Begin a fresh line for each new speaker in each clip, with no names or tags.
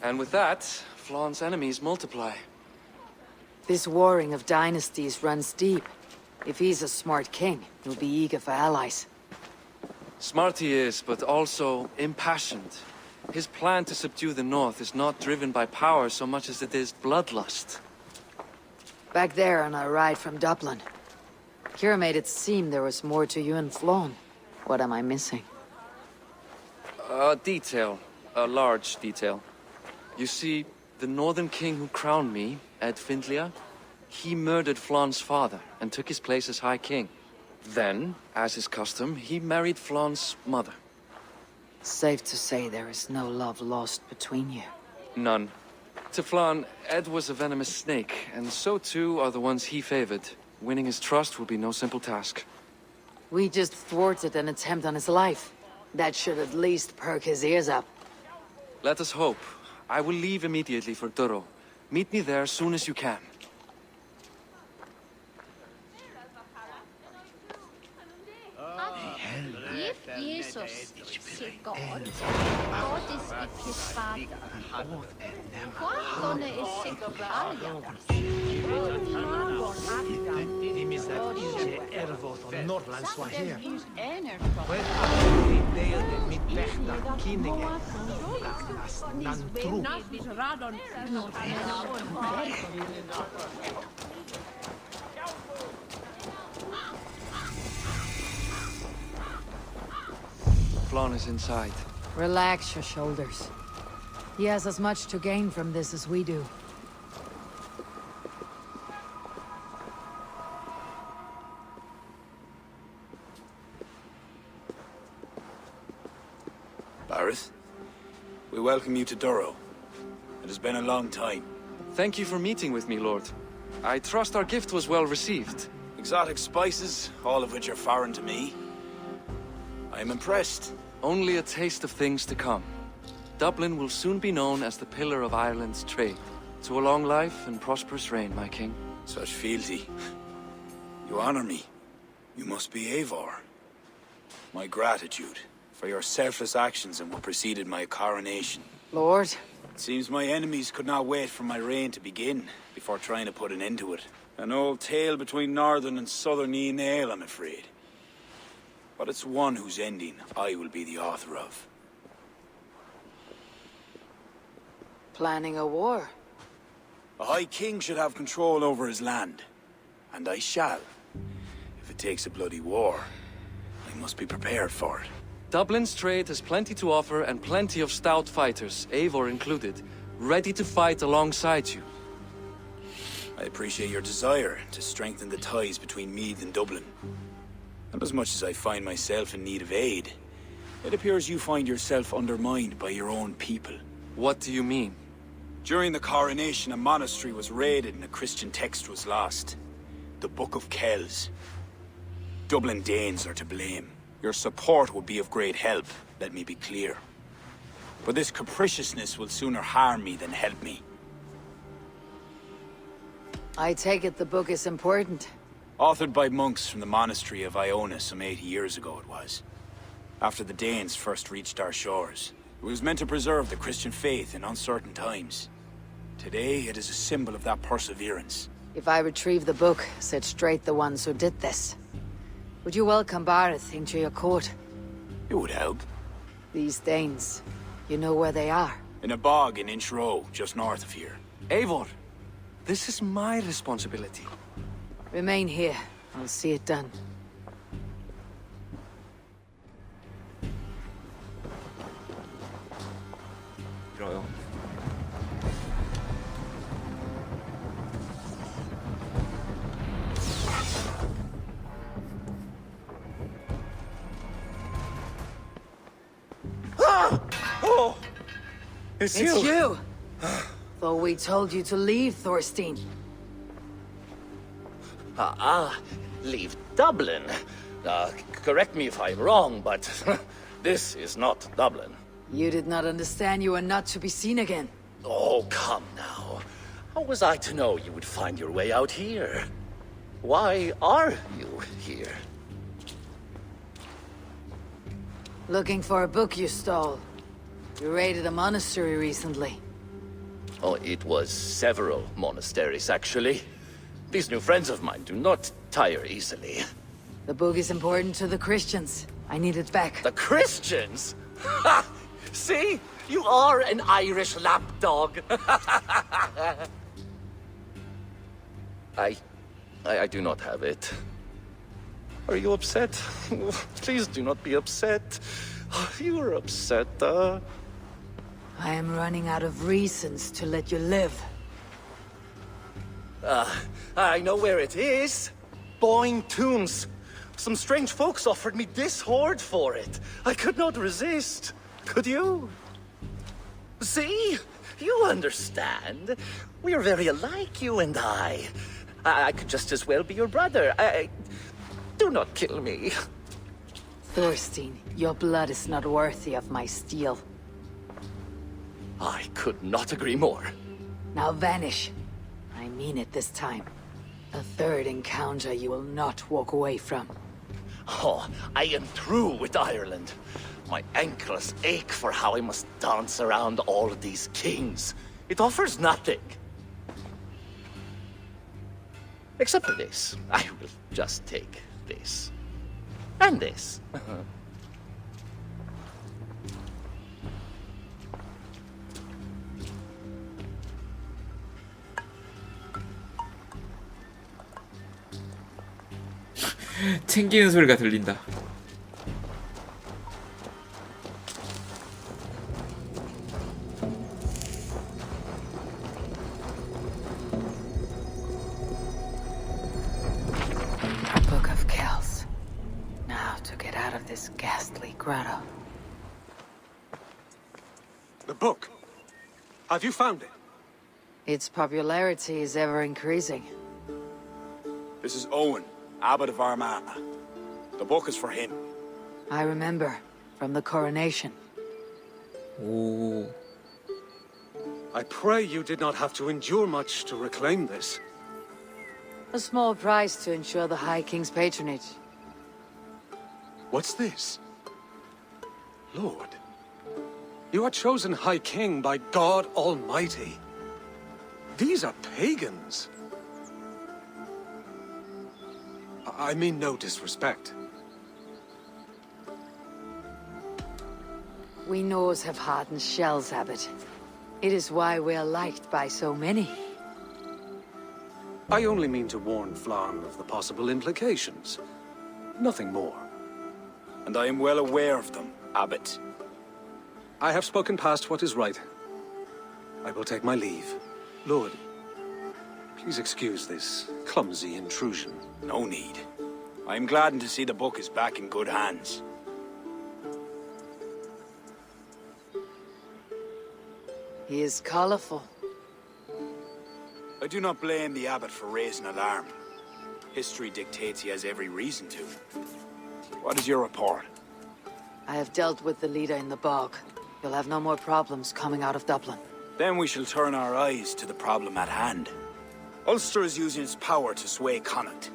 And with that, Flaun's enemies multiply.
This warring of dynasties runs deep. If he's a smart king, he'll be eager for allies.
Smart he is, but also impassioned. His plan to subdue the north is not driven by power so much as it is bloodlust.
Back there on our ride from Dublin, Kira made it seem there was more to you and Flaun. What am I missing?
A detail. A large detail. You see, the northern king who crowned me, Ed Findlia, he murdered Flaun's father and took his place as High King. Then, as is custom, he married Flaun's mother.
Safe to say there is no love lost between you.
None. To Flaun, Ed was a venomous snake, and so too are the ones he favored. Winning his trust will be no simple task.
We just thwarted an attempt on his life. That should at least perk his ears up.
Let us hope. I will leave immediately for Duro. Meet me there as soon as you can.
Jesus til God. Gottes ikke fader. Kortene er sikkert
Flaun is inside.
Relax your shoulders. He has as much to gain from this as we do.
Bareth, we welcome you to Duro. It has been a long time.
Thank you for meeting with me, Lord. I trust our gift was well received.
Exotic spices, all of which are foreign to me. I am impressed.
Only a taste of things to come. Dublin will soon be known as the pillar of Ireland's trade. To a long life and prosperous reign, my king.
Such fealty. You honor me. You must be Eivor. My gratitude for your selfless actions and what preceded my coronation.
Lord?
It seems my enemies could not wait for my reign to begin before trying to put an end to it. An old tale between northern and southern Nael, I'm afraid. But it's one whose ending I will be the author of.
Planning a war?
A High King should have control over his land. And I shall. If it takes a bloody war, I must be prepared for it.
Dublin's trade has plenty to offer and plenty of stout fighters, Eivor included, ready to fight alongside you.
I appreciate your desire to strengthen the ties between Meath and Dublin. And as much as I find myself in need of aid, it appears you find yourself undermined by your own people.
What do you mean?
During the coronation, a monastery was raided and a Christian text was lost. The Book of Kells. Dublin Danes are to blame. Your support would be of great help, let me be clear. But this capriciousness will sooner harm me than help me.
I take it the book is important.
Authored by monks from the monastery of Iona some 80 years ago it was. After the Danes first reached our shores. It was meant to preserve the Christian faith in uncertain times. Today, it is a symbol of that perseverance.
If I retrieve the book, set straight the ones who did this. Would you welcome Bareth into your court?
It would help.
These Danes, you know where they are?
In a bog in Inch Row, just north of here.
Eivor, this is my responsibility.
Remain here. I'll see it done.
Oh! It's
you! Thought we told you to leave, Thorstein.
Leave Dublin. Correct me if I'm wrong, but this is not Dublin.
You did not understand you are not to be seen again.
Oh, come now. How was I to know you would find your way out here? Why are you here?
Looking for a book you stole. You raided a monastery recently.
Oh, it was several monasteries, actually. These new friends of mine do not tire easily.
The book is important to the Christians. I need it back.
The Christians? Ha! See? You are an Irish lapdog. I do not have it. Are you upset? Please do not be upset. You are upset,
I am running out of reasons to let you live.
I know where it is. Boyne Tombs. Some strange folks offered me this hoard for it. I could not resist. Could you? See? You understand. We are very alike, you and I. I could just as well be your brother. Do not kill me.
Thorstein, your blood is not worthy of my steel.
I could not agree more.
Now vanish. I mean it this time. A third encounter you will not walk away from.
Oh, I am through with Ireland. My ankles ache for how I must dance around all of these kings. It offers nothing. Except for this. I will just take this. And this.
챙기는 소리가 들린다.
Book of Kells. Now to get out of this ghastly grotto.
The book. Have you found it?
Its popularity is ever increasing.
This is Owen, Abbot of Armagh. The book is for him.
I remember, from the coronation.
오,
I pray you did not have to endure much to reclaim this.
A small price to ensure the High King's patronage.
What's this? Lord, you are chosen High King by God Almighty. These are pagans. I mean no disrespect.
We Norse have hardened shells, Abbot. It is why we are liked by so many.
I only mean to warn Flann of the possible implications. Nothing more.
And I am well aware of them, Abbot.
I have spoken past what is right. I will take my leave. Lord, please excuse this clumsy intrusion.
No need. I am gladdened to see the book is back in good hands.
He is colorful.
I do not blame the Abbot for raising alarm. History dictates he has every reason to. What is your report?
I have dealt with the leader in the bog. You'll have no more problems coming out of Dublin.
Then we shall turn our eyes to the problem at hand. Ulster is using its power to sway Connacht.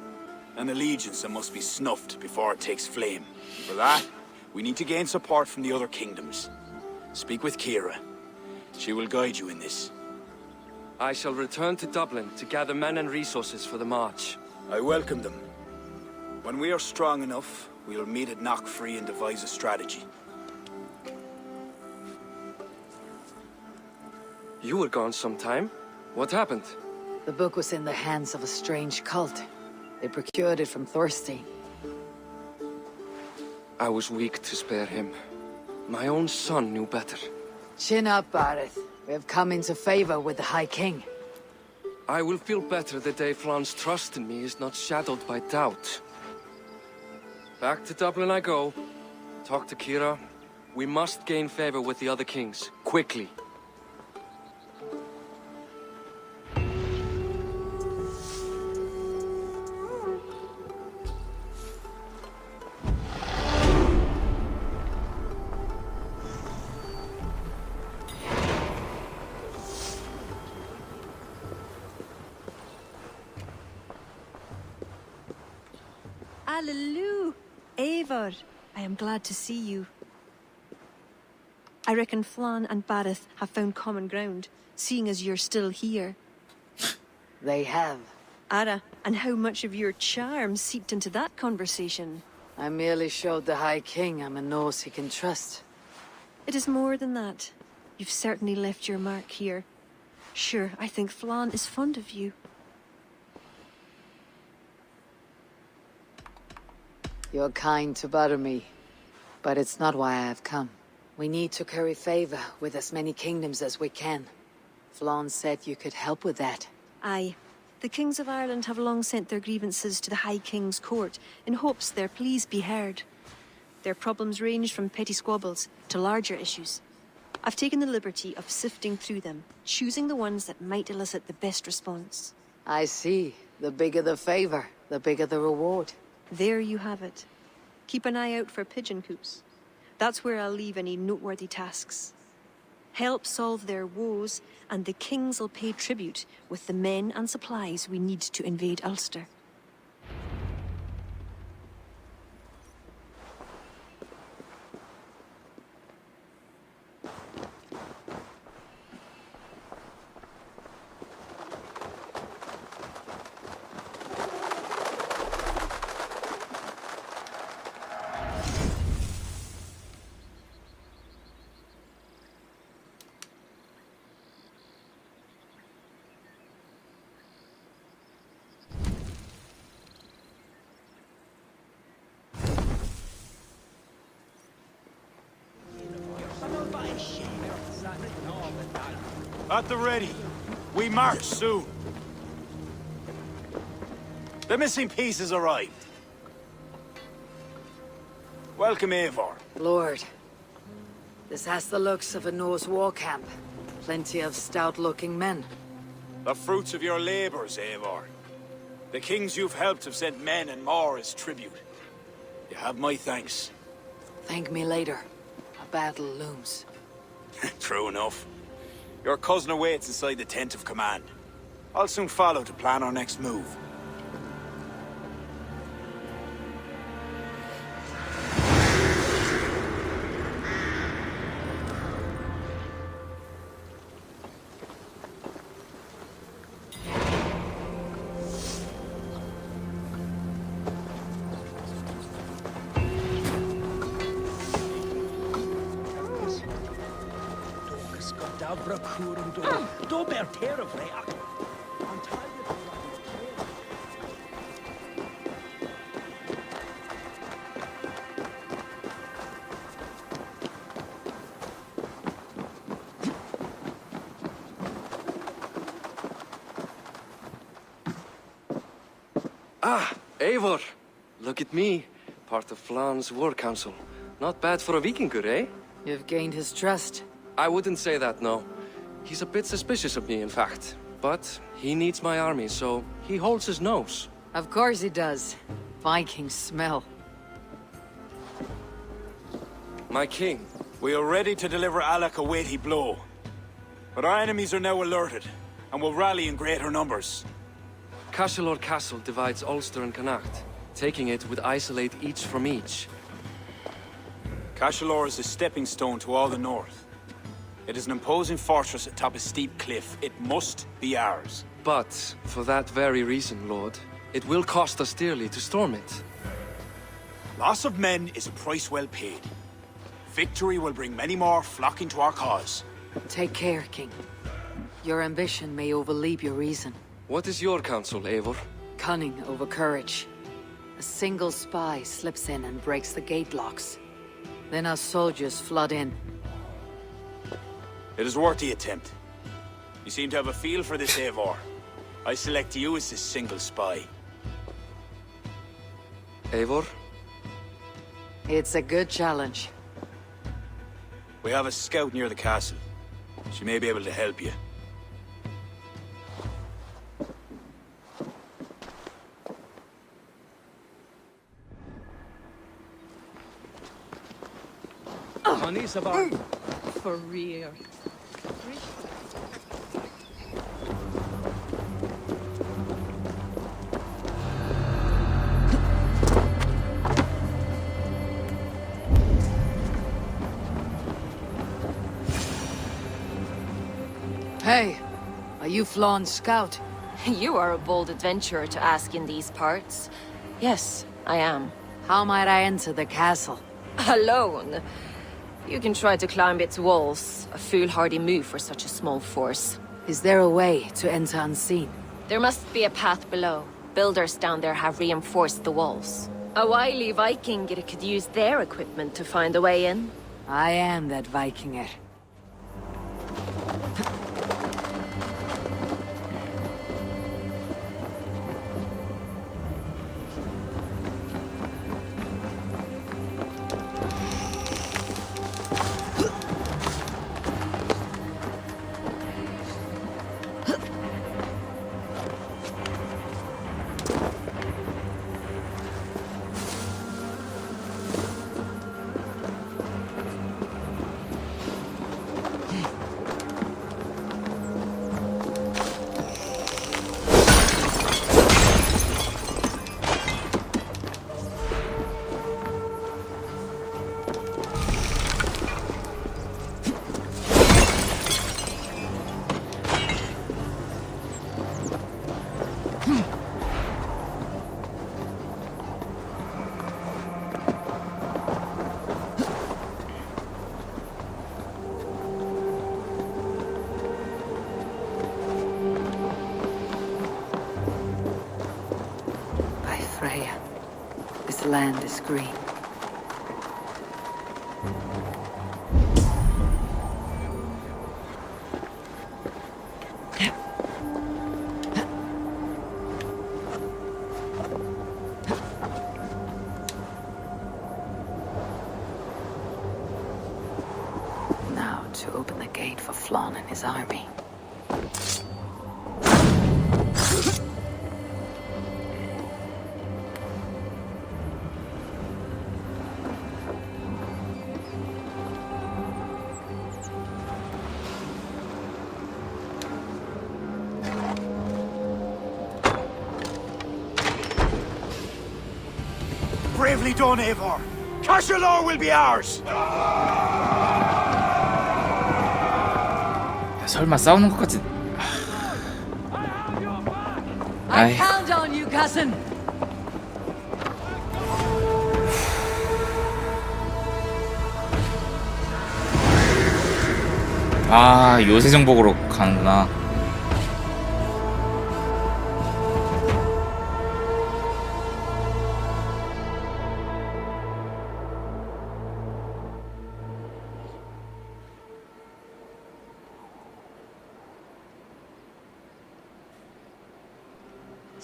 An allegiance that must be snuffed before it takes flame. For that, we need to gain support from the other kingdoms. Speak with Kira. She will guide you in this.
I shall return to Dublin to gather men and resources for the march.
I welcome them. When we are strong enough, we will meet at Knockfree and devise a strategy.
You were gone some time. What happened?
The book was in the hands of a strange cult. They procured it from Thorstein.
I was weak to spare him. My own son knew better.
Chin up, Barith. We have come into favor with the High King.
I will feel better the day Flann's trust in me is not shadowed by doubt. Back to Dublin I go. Talk to Kira. We must gain favor with the other kings, quickly.
Hallelujah! Eivor, I am glad to see you. I reckon Flann and Bareth have found common ground, seeing as you're still here.
They have.
Ara, and how much of your charm seeped into that conversation?
I merely showed the High King I'm a nose he can trust.
It is more than that. You've certainly left your mark here. Sure, I think Flann is fond of you.
You're kind to bother me, but it's not why I have come. We need to curry favor with as many kingdoms as we can. Flann said you could help with that.
Aye. The kings of Ireland have long sent their grievances to the High King's court in hopes their pleas be heard. Their problems range from petty squabbles to larger issues. I've taken the liberty of sifting through them, choosing the ones that might elicit the best response.
I see. The bigger the favor, the bigger the reward.
There you have it. Keep an eye out for pigeon coops. That's where I'll leave any noteworthy tasks. Help solve their woes, and the kings will pay tribute with the men and supplies we need to invade Ulster.
At the ready. We march soon. The missing pieces arrived. Welcome, Eivor.
Lord, this has the looks of a Norse war camp. Plenty of stout-looking men.
The fruits of your labors, Eivor. The kings you've helped have sent men and more as tribute. You have my thanks.
Thank me later. A battle looms.
True enough. Your cousin awaits inside the tent of command. I'll soon follow to plan our next move.
Ah, Eivor. Look at me. Part of Flann's war council. Not bad for a Vikingur, eh?
You've gained his trust.
I wouldn't say that, no. He's a bit suspicious of me, in fact. But he needs my army, so he holds his nose.
Of course he does. Vikings smell.
My king.
We are ready to deliver Alec a weighty blow. But our enemies are now alerted, and will rally in greater numbers.
Cashel Castle divides Ulster and Connacht. Taking it would isolate each from each.
Cashel is a stepping stone to all the north. It is an imposing fortress atop a steep cliff. It must be ours.
But, for that very reason, Lord, it will cost us dearly to storm it.
Loss of men is a price well paid. Victory will bring many more flocking to our cause.
Take care, King. Your ambition may overleap your reason.
What is your counsel, Eivor?
Cunning over courage. A single spy slips in and breaks the gate locks. Then our soldiers flood in.
It is worth the attempt. You seem to have a feel for this, Eivor. I select you as this single spy.
Eivor?
It's a good challenge.
We have a scout near the castle. She may be able to help you.
For real.
Hey, are you Flawn's scout?
You are a bold adventurer to ask in these parts. Yes, I am.
How might I enter the castle?
Alone? You can try to climb its walls. A foolhardy move for such a small force.
Is there a way to enter unseen?
There must be a path below. Builders down there have reinforced the walls. A wily Viking could use their equipment to find a way in.
I am that Vikinger. This land is green. Now to open the gate for Flann and his army.
Bravely done, Eivor. Cashalor will be ours.
설마 싸우는 것까지.
I count on you, cousin.
아, 요새 정복으로 가는구나.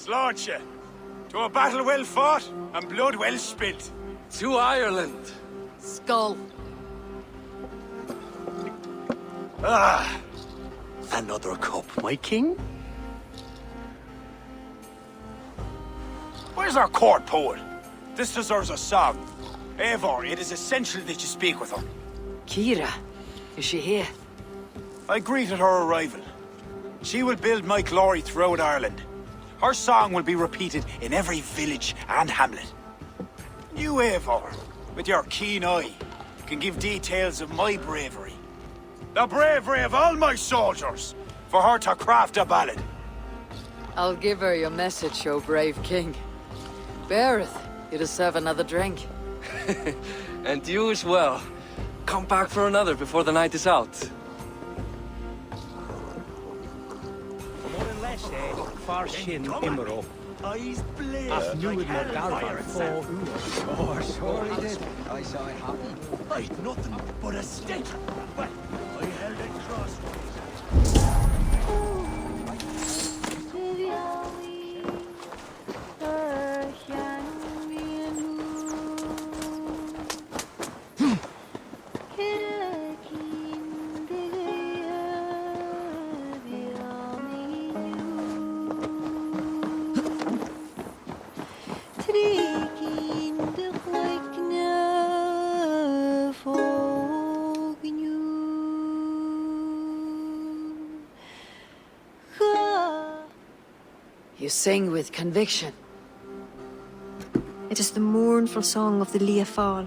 Lordship, to a battle well fought and blood well spilt.
To Ireland.
Skull.
Ah, another cup, my king?
Where's our court poet? This deserves a song. Eivor, it is essential that you speak with her.
Kira, is she here?
I greeted her arrival. She will build my glory throughout Ireland. Her song will be repeated in every village and hamlet. You, Eivor, with your keen eye, can give details of my bravery. The bravery of all my soldiers, for her to craft a ballad.
I'll give her your message, O brave king. Beareth, you deserve another drink.
And you as well. Come back for another before the night is out.
Far sin immerol.
Eyes blaze.
As nu with my galvar for
Oh, sure he did. I saw it happen.
I'd nothing but a stick. Well, I held it crossways.
You sing with conviction.
It is the mournful song of the Liafal,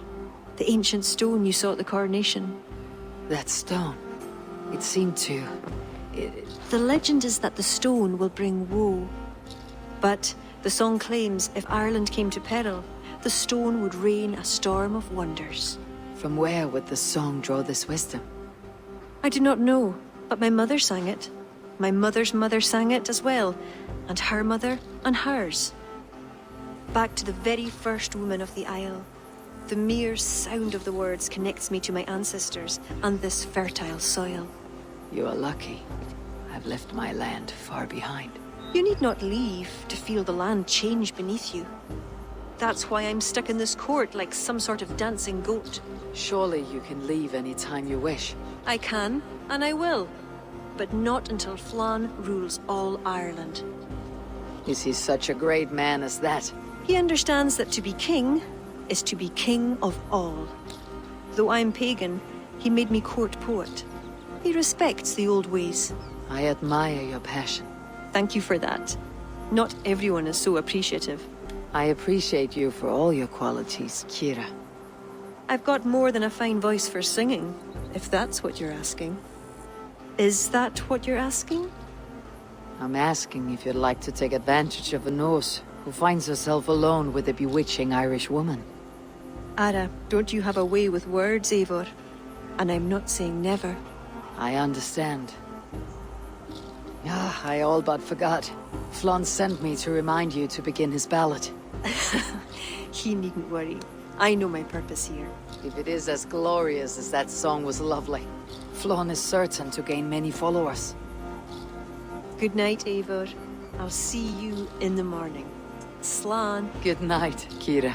the ancient stone you saw at the coronation.
That stone, it seemed to
The legend is that the stone will bring woe. But the song claims if Ireland came to peril, the stone would rain a storm of wonders.
From where would the song draw this wisdom?
I do not know, but my mother sang it. My mother's mother sang it as well, and her mother and hers. Back to the very first woman of the Isle. The mere sound of the words connects me to my ancestors and this fertile soil.
You are lucky. I've left my land far behind.
You need not leave to feel the land change beneath you. That's why I'm stuck in this court like some sort of dancing goat.
Surely you can leave any time you wish.
I can, and I will. But not until Flann rules all Ireland.
Is he such a great man as that?
He understands that to be king is to be king of all. Though I'm pagan, he made me court poet. He respects the old ways.
I admire your passion.
Thank you for that. Not everyone is so appreciative.
I appreciate you for all your qualities, Kira.
I've got more than a fine voice for singing, if that's what you're asking. Is that what you're asking?
I'm asking if you'd like to take advantage of a Norse who finds herself alone with a bewitching Irish woman.
Ara, don't you have a way with words, Eivor? And I'm not saying never.
I understand. Ah, I all but forgot. Flann sent me to remind you to begin his ballad.
He needn't worry. I know my purpose here.
If it is as glorious as that song was lovely, Flann is certain to gain many followers.
Good night, Eivor. I'll see you in the morning. Slán.
Good night, Kira.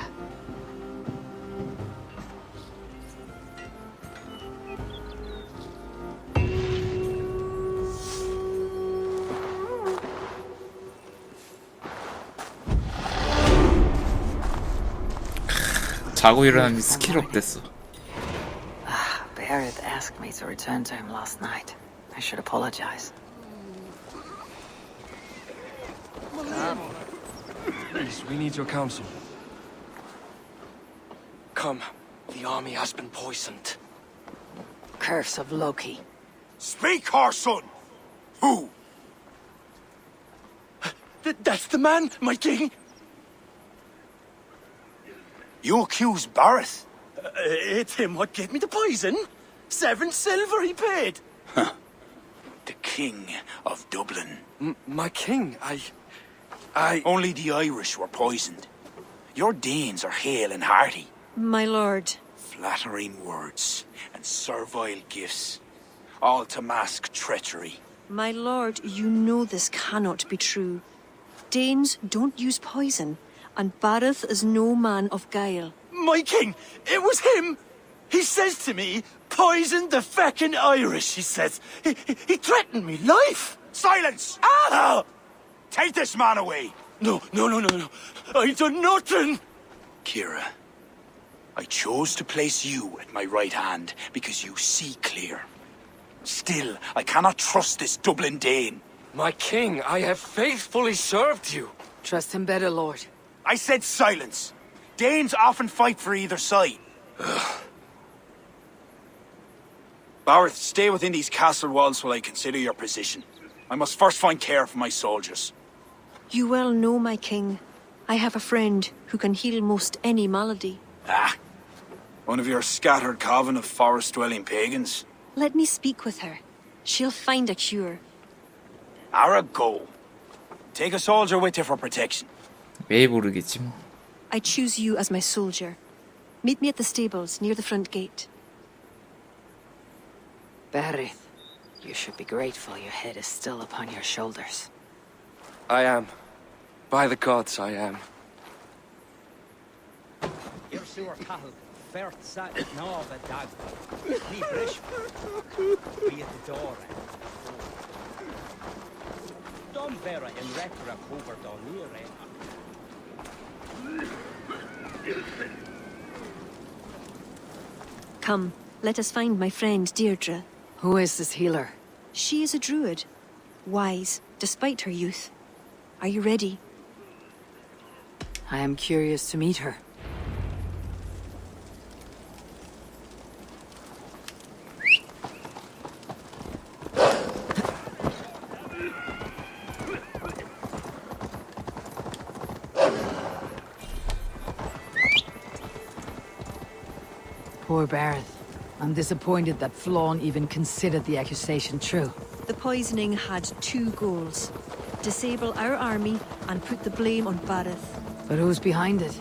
자고 일어나면 스킬 업됐어.
Barrett asked me to return to him last night. I should apologize.
Please, we need your counsel. Come. The army has been poisoned.
Curse of Loki.
Speak, Harson! Who?
That's the man, my king!
You accuse Barrett?
It's him what gave me the poison. 7 silver he paid.
Huh. The king of Dublin.
My king, I...
Only the Irish were poisoned. Your Danes are hale and hearty.
My lord.
Flattering words and servile gifts, all to mask treachery.
My lord, you know this cannot be true. Danes don't use poison, and Bareth is no man of guile.
My king, it was him! He says to me, poison the feckin' Irish, he says. He threatened me life!
Silence!
Ah!
Take this man away!
No. I done nothing!
Kira, I chose to place you at my right hand because you see clear. Still, I cannot trust this Dublin Dane.
My king, I have faithfully served you.
Trust him better, Lord.
I said silence. Danes often fight for either side. Barrett, stay within these castle walls while I consider your position. I must first find care for my soldiers.
You well know, my king. I have a friend who can heal most any malady.
One of your scattered coven of forest-dwelling pagans?
Let me speak with her. She'll find a cure.
Ara, go. Take a soldier with you for protection.
왜 모르겠지 뭐.
I choose you as my soldier. Meet me at the stables near the front gate.
Barrett, you should be grateful your head is still upon your shoulders.
I am. By the gods, I am.
You're sure Cahill. Fert sat now of a dag. Ni brish. Be at the door. Don't vera in retra over down near.
Come, let us find my friend Deirdre.
Who is this healer?
She is a druid. Wise, despite her youth. Are you ready?
I am curious to meet her. Poor Bareth. I'm disappointed that Flawn even considered the accusation true.
The poisoning had two goals. Disable our army and put the blame on Bareth.
But who's behind it?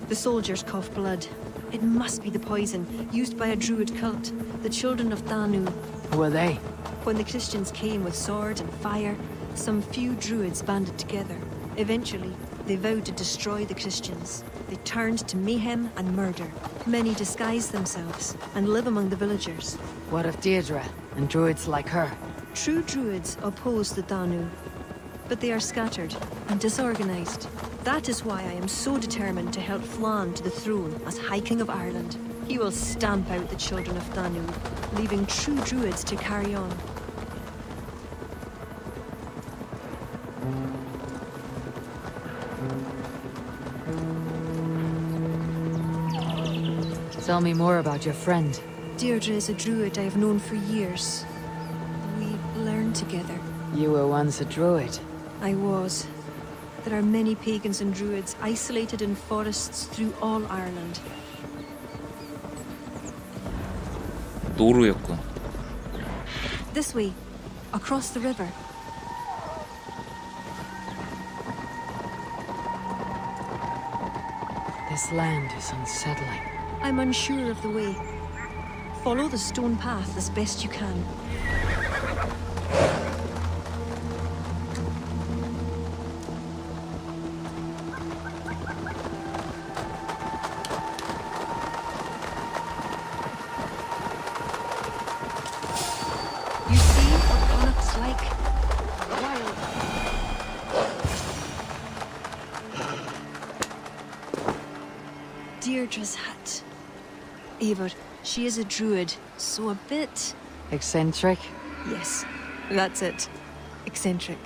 The soldiers cough blood. It must be the poison used by a Druid cult, the Children of Danu.
Who are they?
When the Christians came with sword and fire, some few Druids banded together. Eventually, they vowed to destroy the Christians. They turned to mayhem and murder. Many disguise themselves and live among the villagers.
What of Deirdre and druids like her?
True Druids oppose the Danu, but they are scattered and disorganized. That is why I am so determined to help Flann to the throne as High King of Ireland. He will stamp out the children of Danu, leaving true Druids to carry on.
Tell me more about your friend.
Deirdre is a Druid I have known for years. We learned together.
You were once a druid.
I was. There are many pagans and Druids isolated in forests through all Ireland.
노루였군.
This way, across the river.
This land is unsettling.
I'm unsure of the way. Follow the stone path as best you can. You see what Connacht's like? Wild. Deirdre's hut. Eivor, she is a druid, so a bit...
Eccentric?
Yes, that's it. Eccentric.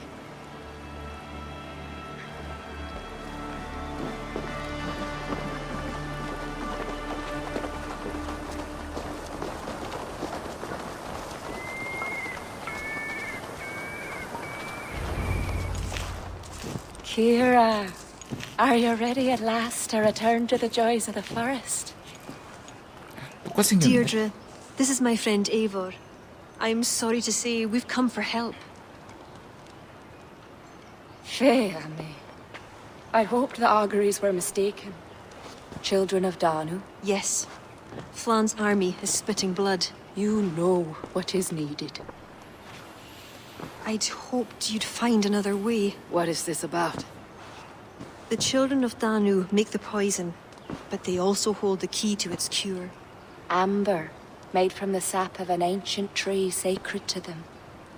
Kira, are you ready at last to return to the joys of the forest?
똑같이 생겼네.
Deirdre, this is my friend Eivor. I'm sorry to say we've come for help.
Fear me. I hoped the auguries were mistaken. Children of Danu,
Yes. Flann's army is spitting blood.
you know what is needed.
I'd hoped you'd find another way.
What is this about?
The children of Danu make the poison, but they also hold the key to its cure.
Amber, made from the sap of an ancient tree sacred to them.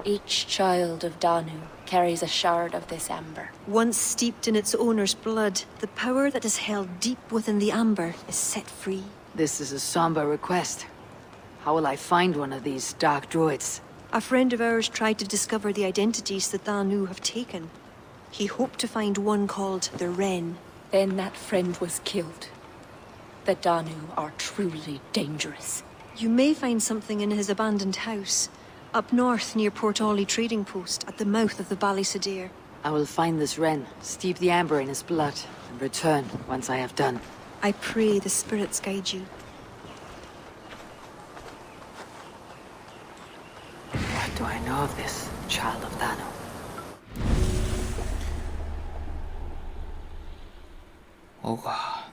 Each child of Danu carries a shard of this amber.
Once steeped in its owner's blood, the power that is held deep within the amber is set free.
This is a somber request. How will I find one of these dark druids?
A friend of ours tried to discover the identities the Danu have taken. He hoped to find one called the Wren.
Then that friend was killed. The Danu are truly dangerous.
You may find something in his abandoned house, up north near Port Ollie trading post at the mouth of the Ballysadare.
I will find this Wren, steep the amber in his blood, and return once I have done.
I pray the spirits guide you.
What do I know of this child of Danu?
어가.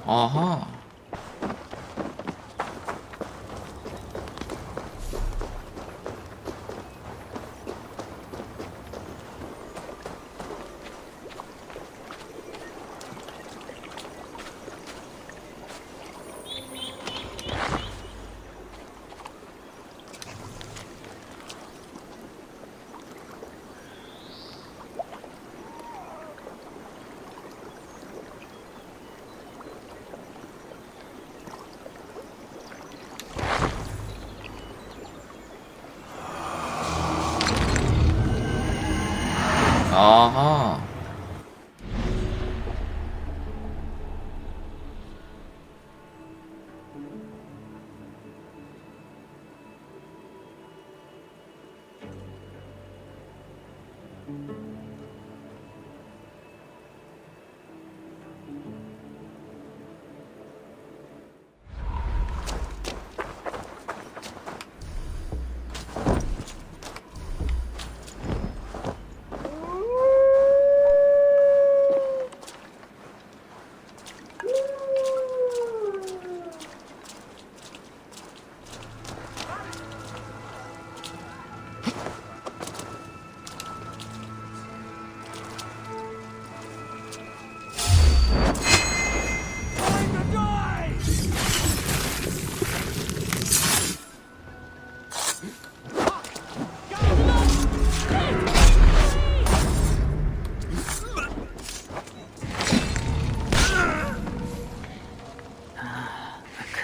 아하. 아하.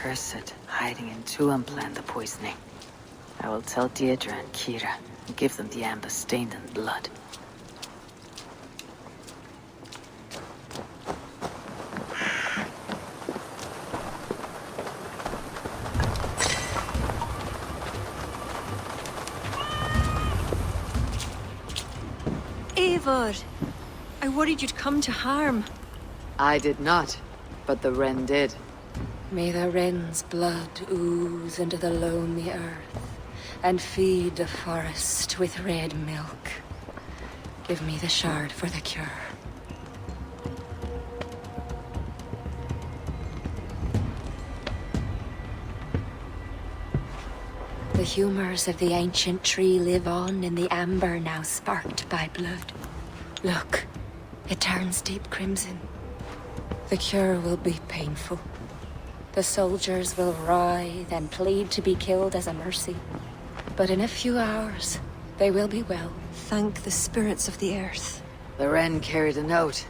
Cursed, hiding in Tuam, planned the poisoning. I will tell Deirdre and Kira and give them the amber stained in blood.
Eivor! I worried you'd come to harm.
I did not, but the wren did.
May the wren's blood ooze into the lonely earth and feed the forest with red milk. Give me the shard for the cure. The humors of the ancient tree live on in the amber now sparked by blood. Look, it turns deep crimson. The cure will be painful. The soldiers will writhe and plead to be killed as a mercy. But in a few hours, they will be well.
Thank the spirits of the earth.
The wren carried a note.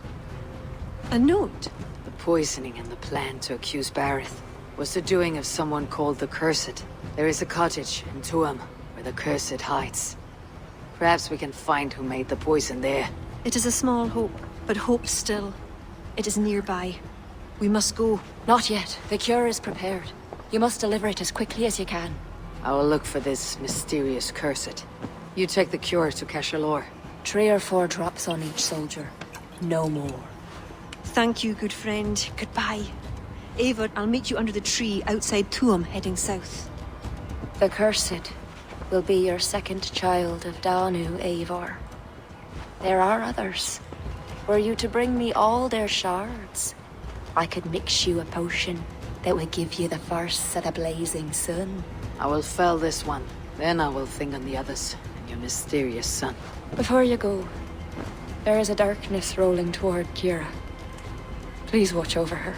A note?
The poisoning and the plan to accuse Bareth was the doing of someone called the Cursed. There is a cottage in Tuam where the Cursed hides. Perhaps we can find who made the poison there.
It is a small hope, but hope still. It is nearby. We must go.
Not yet. The cure is prepared. You must deliver it as quickly as you can.
I will look for this mysterious Cursed. You take the cure to Cashalor.
3 or 4 drops on each soldier. No more.
Thank you, good friend. Goodbye. Eivor, I'll meet you under the tree outside Tuam, heading south.
The Cursed will be your second child of Danu, Eivor. There are others. Were you to bring me all their shards, I could mix you a potion that would give you the force of the blazing sun.
I will fell this one. Then I will think on the others and your mysterious son.
Before you go, there is a darkness rolling toward Kira. Please watch over her.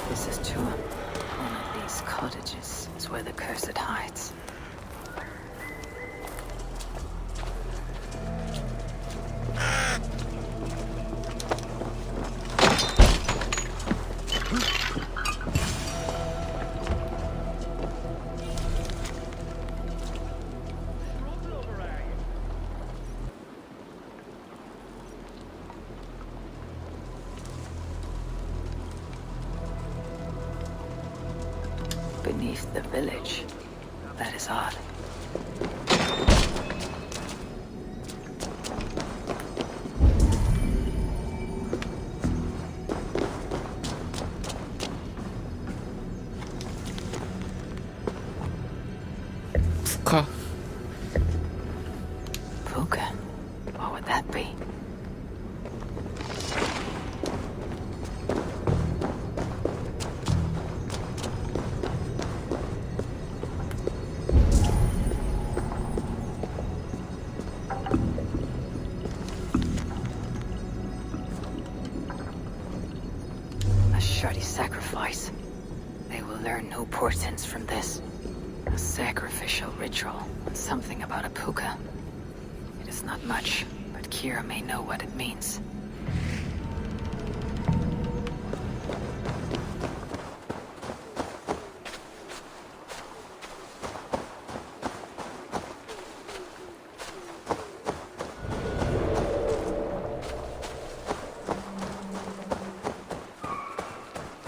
This is Tuam. One of these cottages is where the Cursed hides. Beneath the village. That is odd.
Puka.
Puka? What would that be? shoddy sacrifice. They will learn no portents from this. A sacrificial ritual, and something about a puka. It is not much, but Kira may know what it means.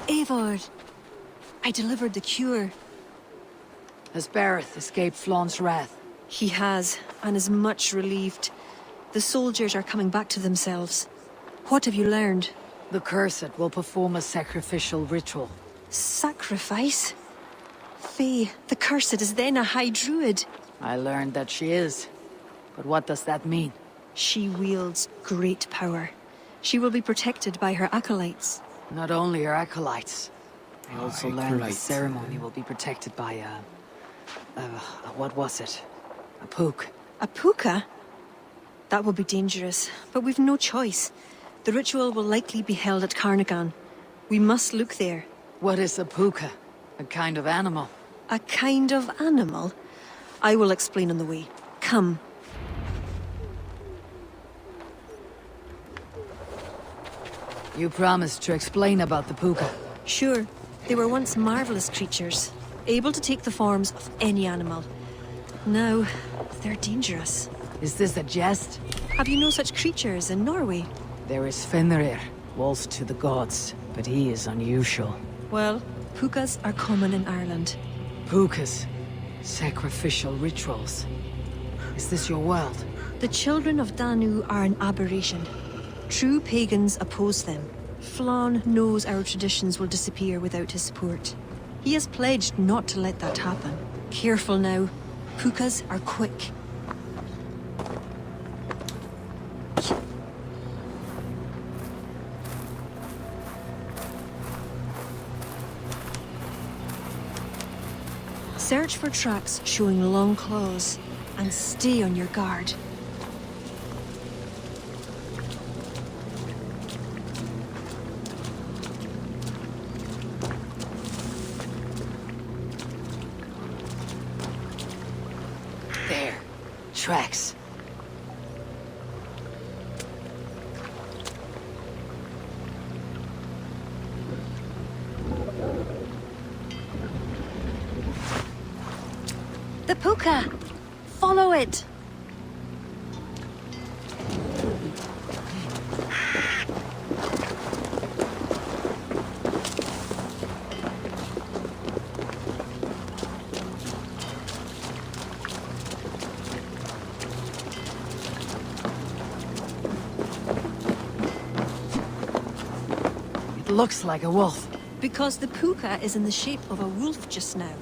Eivor, I delivered the cure.
Has Bareth escaped Flaun's wrath?
He has, and is much relieved. The soldiers are coming back to themselves. What have you learned?
The Cursed will perform a sacrificial ritual.
Sacrifice? Faye, the Cursed is then a High Druid.
I learned that she is. But what does that mean?
She wields great power. She will be protected by her acolytes.
Not only her acolytes. I also learned the
acolyte.
ceremony will be protected by what was it? A pook.
A puka? That will be dangerous, but we've no choice. The ritual will likely be held at Carnagan. We must look there.
What is a puka? A kind of animal?
A kind of animal? I will explain on the way. Come.
You promised to explain about the puka.
Sure. They were once marvelous creatures, able to take the forms of any animal. Now, they're dangerous.
Is this a jest?
Have you no such creatures in Norway?
There is Fenrir, wolf to the gods, but he is unusual.
Well, pukas are common in Ireland.
Pukas. Sacrificial rituals. Is this your world?
The children of Danu are an aberration. True pagans oppose them. Flann knows our traditions will disappear without his support. He has pledged not to let that happen. Careful now. Pukas are quick. Search for tracks showing long claws, and stay on your guard.
There. Tracks.
The puka! Follow it!
It looks like a wolf.
Because the puka is in the shape of a wolf just now.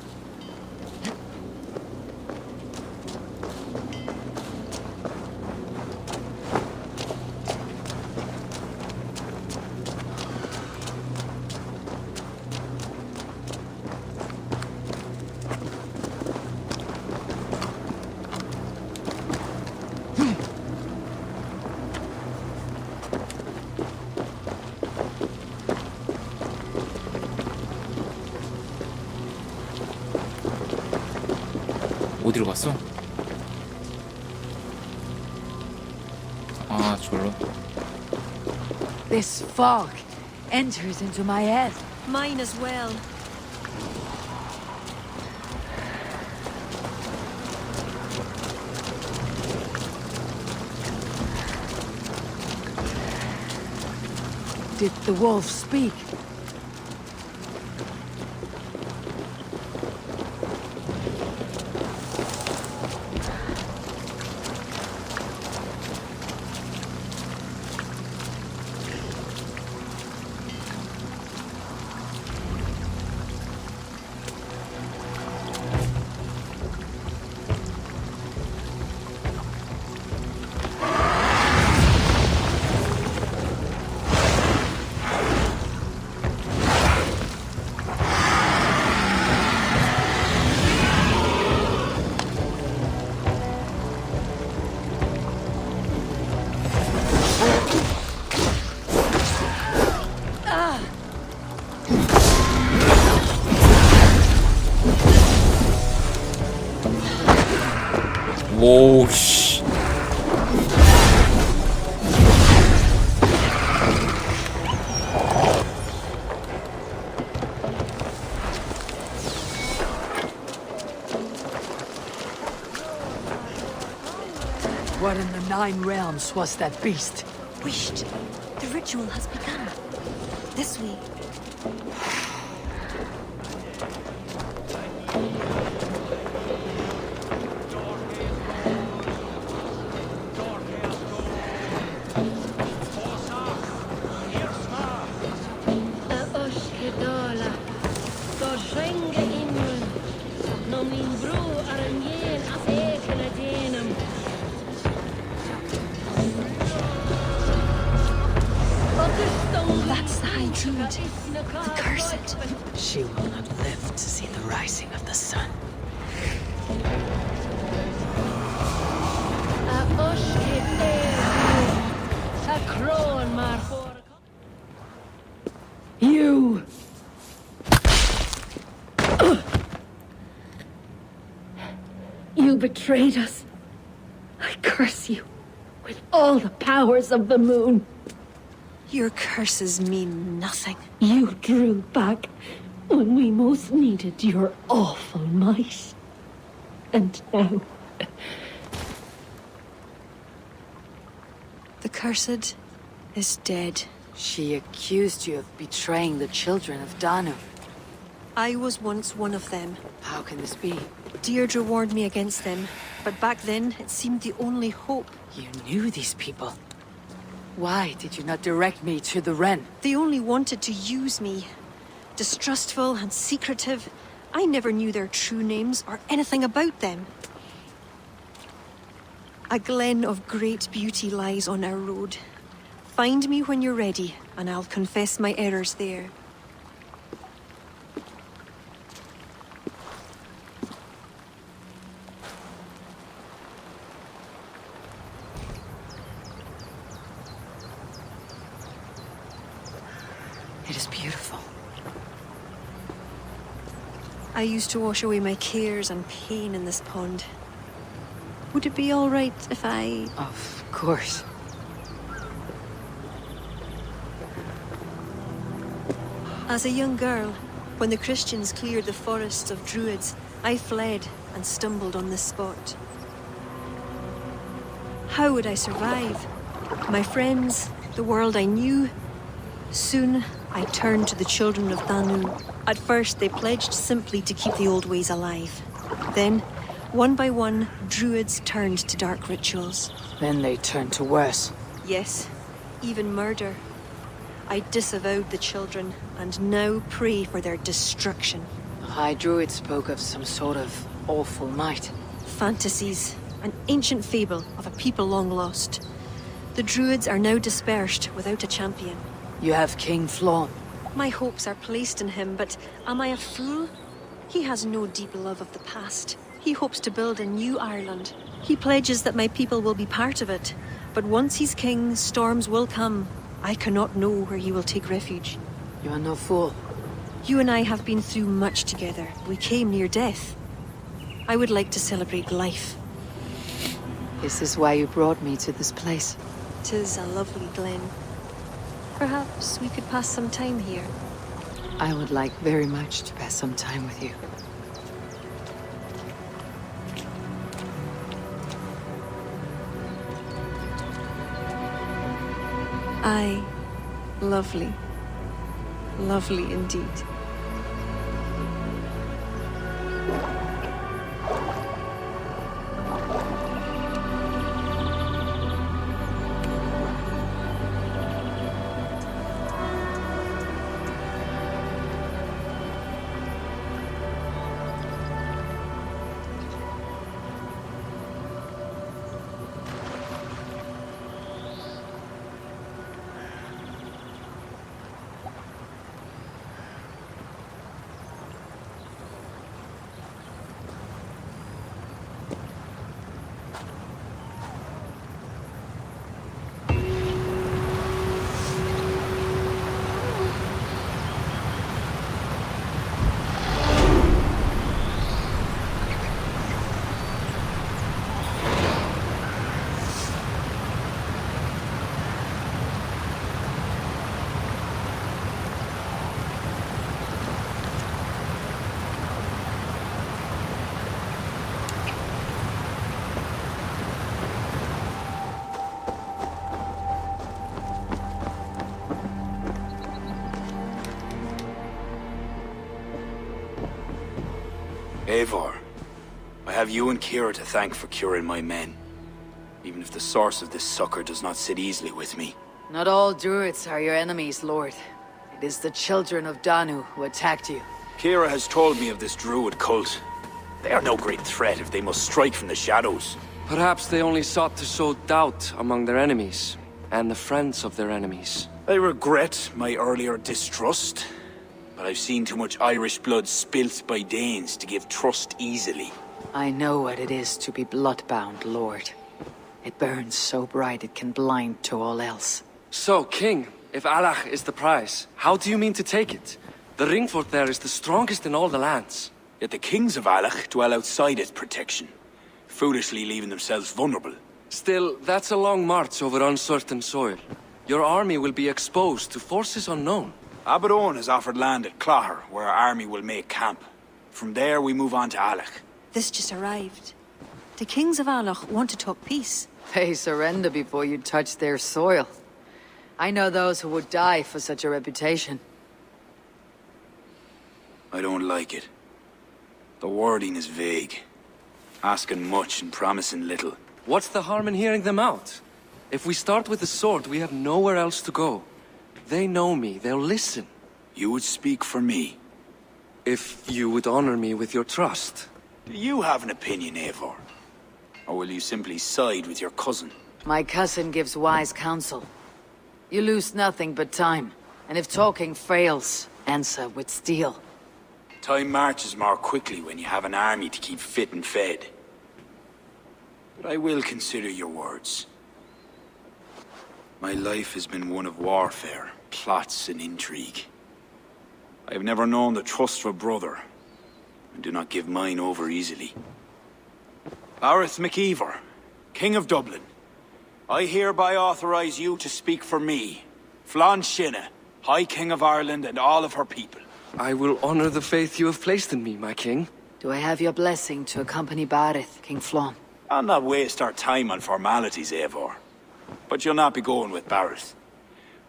어디로 갔어? 아, 저로.
This fog enters into my head.
Mine as well.
Did the wolf speak?
오우 씨.
What in the Nine Realms was that beast?
Wished. The ritual has begun. This way. That's the High Druid. The Cursed.
She will not live to see the rising of the sun. You!
You betrayed us. I curse you with all the powers of the moon.
Your curses mean nothing.
You drew back when we most needed your awful might. And now...
The Cursed is dead.
She accused you of betraying the children of Danu.
I was once one of them.
How can this be?
Deirdre warned me against them, but back then it seemed the only hope.
You knew these people. Why did you not direct me to the Wren?
They only wanted to use me. Distrustful and secretive. I never knew their true names or anything about them. A glen of great beauty lies on our road. Find me when you're ready, and I'll confess my errors there.
It is beautiful.
I used to wash away my cares and pain in this pond. Would it be all right if I...
Of course.
As a young girl, when the Christians cleared the forests of Druids, I fled and stumbled on this spot. How would I survive? My friends, the world I knew. Soon, I turned to the children of Danu. At first, they pledged simply to keep the old ways alive. Then, one by one, Druids turned to dark rituals.
Then they turned to worse.
Yes, even murder. I disavowed the children, and now pray for their destruction.
The High Druid spoke of some sort of awful might.
Fantasies, an ancient fable of a people long lost. The Druids are now dispersed without a champion.
You have King Flawn.
My hopes are placed in him, but am I a fool? He has no deep love of the past. He hopes to build a new Ireland. He pledges that my people will be part of it. But once he's king, storms will come. I cannot know where he will take refuge.
You are no fool.
You and I have been through much together. We came near death. I would like to celebrate life.
This is why you brought me to this place.
'Tis a lovely glen. Perhaps we could pass some time here.
I would like very much to pass some time with you.
Aye, lovely. Lovely indeed.
Eivor, I have you and Kira to thank for curing my men. Even if the source of this succor does not sit easily with me.
Not all Druids are your enemies, Lord. It is the children of Danu who attacked you.
Kira has told me of this Druid cult. They are no great threat if they must strike from the shadows.
Perhaps they only sought to sow doubt among their enemies, and the friends of their enemies.
I regret my earlier distrust, but I've seen too much Irish blood spilt by Danes to give trust easily.
I know what it is to be bloodbound, Lord. It burns so bright it can blind to all else.
So, King, if Alach is the prize, how do you mean to take it? The ring fort there is the strongest in all the lands.
Yet the kings of Alach dwell outside its protection, foolishly leaving themselves vulnerable.
Still, that's a long march over uncertain soil. Your army will be exposed to forces unknown.
Abaddon has offered land at Clogher, where our army will make camp. From there, we move on to Alach.
This just arrived. The kings of Alach want to talk peace.
They surrender before you touch their soil. I know those who would die for such a reputation.
I don't like it. The wording is vague. Asking much and promising little.
What's the harm in hearing them out? If we start with the sword, we have nowhere else to go. They know me, they'll listen.
You would speak for me.
If you would honor me with your trust.
Do you have an opinion, Eivor? Or will you simply side with your cousin?
My cousin gives wise counsel. You lose nothing but time. And if talking fails, answer with steel.
Time marches more quickly when you have an army to keep fit and fed. But I will consider your words. My life has been one of warfare, plots and intrigue. I have never known the trust of a brother, and do not give mine over easily. Bareth MacIver, King of Dublin, I hereby authorize you to speak for me, Flann Sinna, High King of Ireland and all of her people.
I will honor the faith you have placed in me, my king.
Do I have your blessing to accompany Bareth, King Flann?
I'll not waste our time on formalities, Eivor. But you'll not be going with Bareth.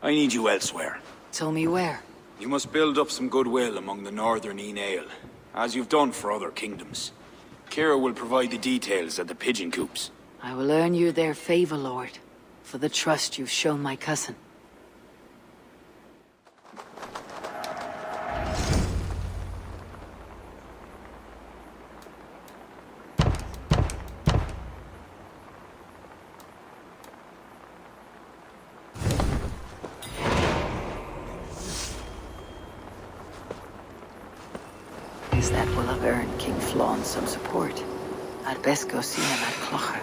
I need you elsewhere.
Tell me where.
You must build up some goodwill among the northern Aenale, as you've done for other kingdoms. Kira will provide the details at the pigeon coops.
I will earn you their favor, Lord, for the trust you've shown my cousin. That will have earned King Flann some support. I'd best go see him at Clogher.